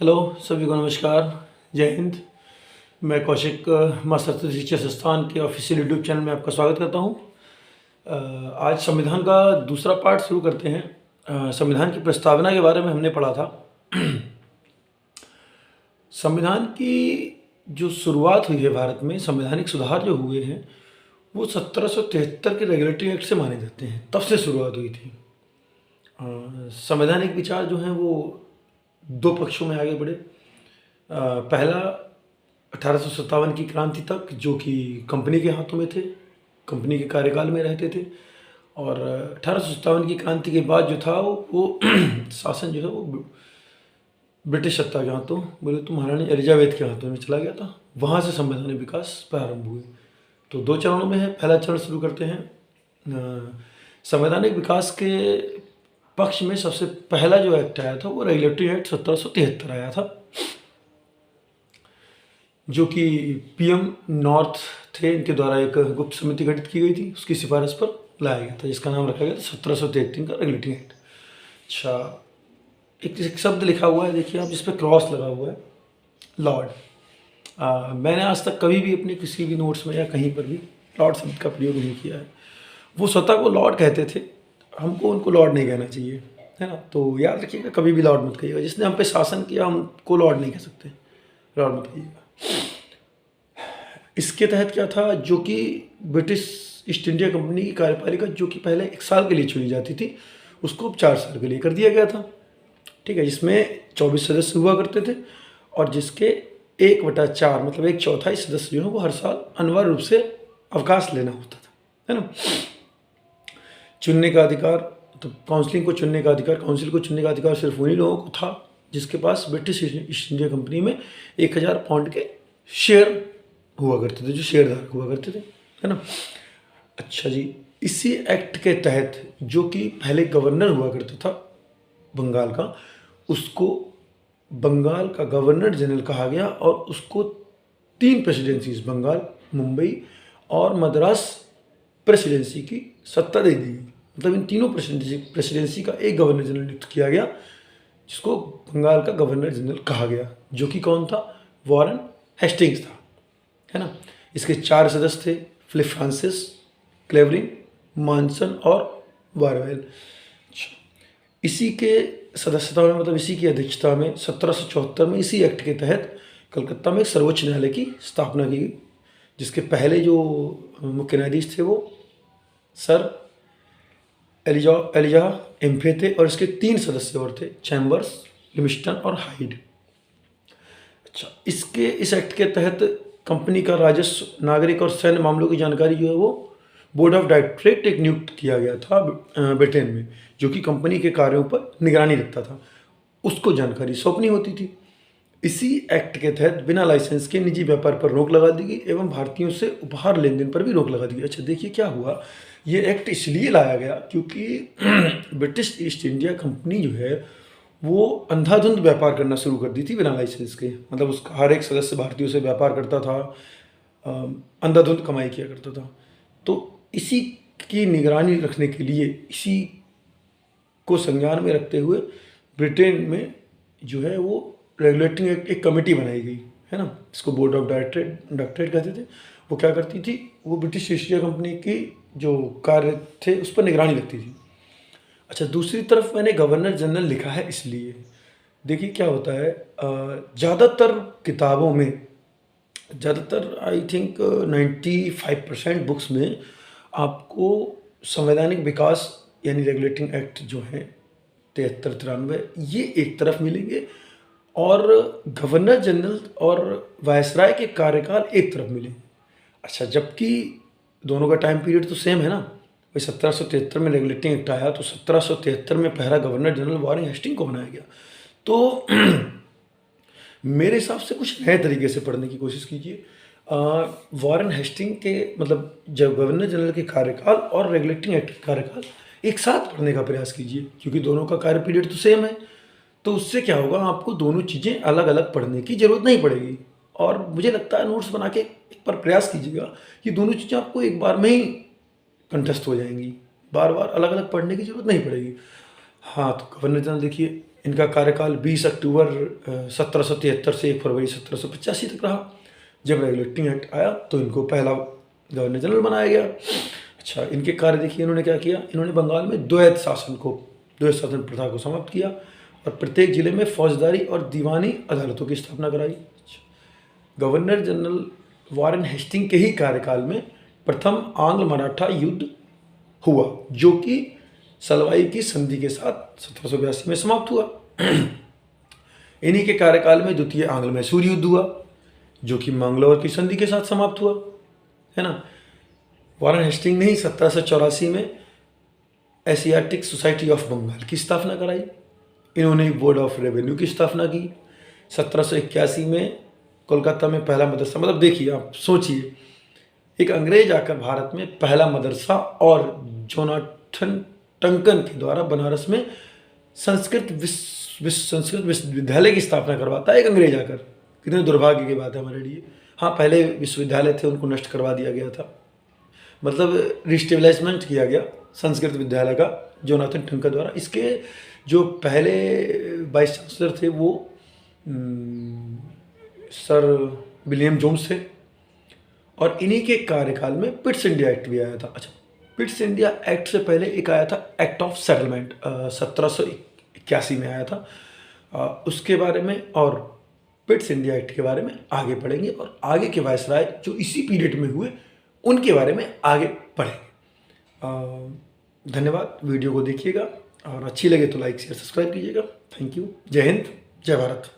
Hello सभी को नमस्कार। जय हिंद। मैं कौशिक मास्टर शिक्षा संस्थान के ऑफिशियल यूट्यूब चैनल में आपका स्वागत करता हूं। आज संविधान का दूसरा पार्ट शुरू करते हैं। संविधान की प्रस्तावना के बारे में हमने पढ़ा था। संविधान की जो शुरुआत हुई है भारत में, संवैधानिक सुधार जो हुए हैं वो 1773 के रेगुलेटरी एक्ट से माने जाते हैं, तब से शुरुआत हुई थी। संवैधानिक विचार जो हैं वो दो पक्षों में आगे बढ़े। पहला 1857 की क्रांति तक, जो कि कंपनी के हाथों में थे, कंपनी के कार्यकाल में रहते थे। और 1857 की क्रांति के बाद जो था वो शासन जो है वो ब्रिटिश सत्ता के हाथों, बोले तो महारानी एलिजाबेथ के हाथों में चला गया था। वहाँ से संवैधानिक विकास प्रारंभ हुए। तो दो चरणों में है। पहला चरण शुरू करते हैं। संवैधानिक विकास के पक्ष में सबसे पहला जो एक्ट आया था वो रेगुलेटरी एक्ट 1773 आया था, जो कि पीएम नॉर्थ थे, इनके द्वारा एक गुप्त समिति गठित की गई थी, उसकी सिफारिश पर लाया गया था, जिसका नाम रखा गया था 1773 का रेगुलेटरी एक्ट। अच्छा, एक शब्द लिखा हुआ है, देखिए आप, जिस पर क्रॉस लगा हुआ है, लॉर्ड। मैंने आज तक कभी भी अपने किसी भी नोट्स में या कहीं पर भी लॉर्ड शब्द का प्रयोग नहीं किया है। वो स्वतः को लॉर्ड कहते थे, हमको उनको लॉर्ड नहीं कहना चाहिए, है ना। तो याद रखिएगा, कभी भी लॉर्ड मत कहिएगा। जिसने हम पे शासन किया, हमको लॉर्ड नहीं कह सकते, लॉर्ड मत कहिएगा। इसके तहत क्या था, जो कि ब्रिटिश ईस्ट इंडिया कंपनी की कार्यपालिका, जो कि पहले 1 साल के लिए चुनी जाती थी, उसको अब 4 साल के लिए कर दिया गया था। ठीक है, जिसमें 24 सदस्य हुआ करते थे, और जिसके 1/4 मतलब 1/4 सदस्य जो है वो हर साल अनिवार्य रूप से अवकाश लेना होता था, है ना। चुनने का अधिकार, तो काउंसिल को चुनने का अधिकार सिर्फ उन्हीं लोगों को था जिसके पास ब्रिटिश ईस्ट इंडिया कंपनी में 1000 पाउंड के शेयर हुआ करते थे, जो शेयरधारक हुआ करते थे, है ना। अच्छा जी, इसी एक्ट के तहत जो कि पहले गवर्नर हुआ करता था बंगाल का, उसको बंगाल का गवर्नर जनरल कहा गया, और उसको 3 प्रेसिडेंसीज, बंगाल, मुंबई और मद्रास प्रेसिडेंसी की सत्ता दे दी गई। मतलब इन तीनों प्रेसिडेंसी का एक गवर्नर जनरल नियुक्त किया गया, जिसको बंगाल का गवर्नर जनरल कहा गया, जो कि कौन था, वॉरेन हेस्टिंग्स था, है ना। इसके 4 सदस्य थे, फिलिप फ्रांसिस, क्लेवरिंग, मानसन और वारवेल। इसी के सदस्यता में, मतलब इसी की अध्यक्षता में 1774 में इसी एक्ट के तहत कलकत्ता में सर्वोच्च न्यायालय की स्थापना की गई, जिसके पहले जो मुख्य न्यायाधीश थे वो सर एलिजा एम्फे थे, और इसके 3 सदस्य और थे, चैम्बर्स, लिविंगस्टन और हाइड। अच्छा, इस एक्ट के तहत कंपनी का राजस्व, नागरिक और सैन्य मामलों की जानकारी जो है वो बोर्ड ऑफ डायरेक्टरेट एक नियुक्त किया गया था ब्रिटेन में, जो कि कंपनी के कार्यों पर निगरानी रखता था, उसको जानकारी सौंपनी होती थी। इसी एक्ट के तहत बिना लाइसेंस के निजी व्यापार पर रोक लगा दी गई, एवं भारतीयों से उपहार लेन देन पर भी रोक लगा दी गई। अच्छा, देखिए क्या हुआ, ये एक्ट इसलिए लाया गया क्योंकि ब्रिटिश ईस्ट इंडिया कंपनी जो है वो अंधाधुंध व्यापार करना शुरू कर दी थी बिना लाइसेंस के। मतलब उसका हर एक सदस्य भारतीयों से व्यापार करता था, अंधाधुंध कमाई किया करता था। तो इसी की निगरानी रखने के लिए, इसी को संज्ञान में रखते हुए ब्रिटेन में जो है वो रेगुलेटिंग एक कमेटी बनाई गई, है ना। इसको बोर्ड ऑफ डायरेक्टरेट कहते थे। वो क्या करती थी, वो ब्रिटिश ईस्ट इंडिया कंपनी की जो कार्य थे उस पर निगरानी रखती थी। अच्छा, दूसरी तरफ मैंने गवर्नर जनरल लिखा है इसलिए, देखिए क्या होता है, ज़्यादातर किताबों में, ज़्यादातर आई थिंक 95% बुक्स में आपको संवैधानिक विकास यानी रेगुलेटिंग एक्ट जो है 73-93 ये एक तरफ मिलेंगे, और गवर्नर जनरल और वायसराय के कार्यकाल एक तरफ मिलेंगे। अच्छा, जबकि दोनों का टाइम पीरियड तो सेम है ना। वही 1773 में रेगुलेटिंग एक्ट आया, तो 1773 में पहला गवर्नर जनरल वॉरेन हेस्टिंग को बनाया गया। तो मेरे हिसाब से कुछ नए तरीके से पढ़ने की कोशिश कीजिए। वॉरेन हेस्टिंग के, मतलब जब गवर्नर जनरल के कार्यकाल और रेगुलेटिंग एक्ट के कार्यकाल एक साथ पढ़ने का प्रयास कीजिए, क्योंकि दोनों का कार्य पीरियड तो सेम है। तो उससे क्या होगा, आपको दोनों चीज़ें अलग अलग पढ़ने की ज़रूरत नहीं पड़ेगी। और मुझे लगता है नोट्स बना के एक बार प्रयास कीजिएगा कि दोनों चीज़ें आपको एक बार में ही कंठस्थ हो जाएंगी, बार बार अलग अलग पढ़ने की ज़रूरत नहीं पड़ेगी। हाँ, तो गवर्नर जनरल देखिए इनका कार्यकाल 20 अक्टूबर 1773 से 1 फरवरी 1785 तक रहा। जब रेगुलेटिंग एक्ट आया तो इनको पहला गवर्नर जनरल बनाया गया। अच्छा, इनके कार्य देखिए, इन्होंने क्या किया। इन्होंने बंगाल में द्वैत शासन प्रथा को समाप्त किया और प्रत्येक जिले में फौजदारी और दीवानी अदालतों की स्थापना कराई। गवर्नर जनरल वारेन हेस्टिंग के ही कार्यकाल में प्रथम आंग्ल मराठा युद्ध हुआ, जो कि सलवाई की संधि के साथ 1782 में समाप्त हुआ। इन्हीं के कार्यकाल में द्वितीय आंग्ल मैसूर युद्ध हुआ, जो कि मंगलौर की संधि के साथ समाप्त हुआ, है ना। वारेन हेस्टिंग ने ही 1784 में एशियाटिक सोसाइटी ऑफ बंगाल की स्थापना कराई। इन्होंने बोर्ड ऑफ रेवेन्यू की स्थापना की। 1781 में कोलकाता में पहला मदरसा, मतलब देखिए आप सोचिए, एक अंग्रेज आकर भारत में पहला मदरसा और जोनाथन टंकन के द्वारा बनारस में संस्कृत विश्वविद्यालय की स्थापना करवाता है एक अंग्रेज आकर। कितने दुर्भाग्य की बात है हमारे लिए। हाँ, पहले विश्वविद्यालय थे, उनको नष्ट करवा दिया गया था, मतलब रिस्टेबलाइजमेंट किया गया संस्कृत विद्यालय का जोनाथन टंकन द्वारा। इसके जो पहले वाइस चांसलर थे वो सर विलियम जोन्स थे, और इन्हीं के कार्यकाल में पिट्स इंडिया एक्ट भी आया था। अच्छा, पिट्स इंडिया एक्ट से पहले एक आया था एक्ट ऑफ सेटलमेंट, 1781 में आया था। उसके बारे में और पिट्स इंडिया एक्ट के बारे में आगे पढ़ेंगे, और आगे के वायसराय जो इसी पीरियड में हुए उनके बारे में आगे पढ़ेंगे। धन्यवाद, वीडियो को देखिएगा और अच्छी लगे तो लाइक शेयर सब्सक्राइब कीजिएगा। Thank you. जय हिंद, जय भारत।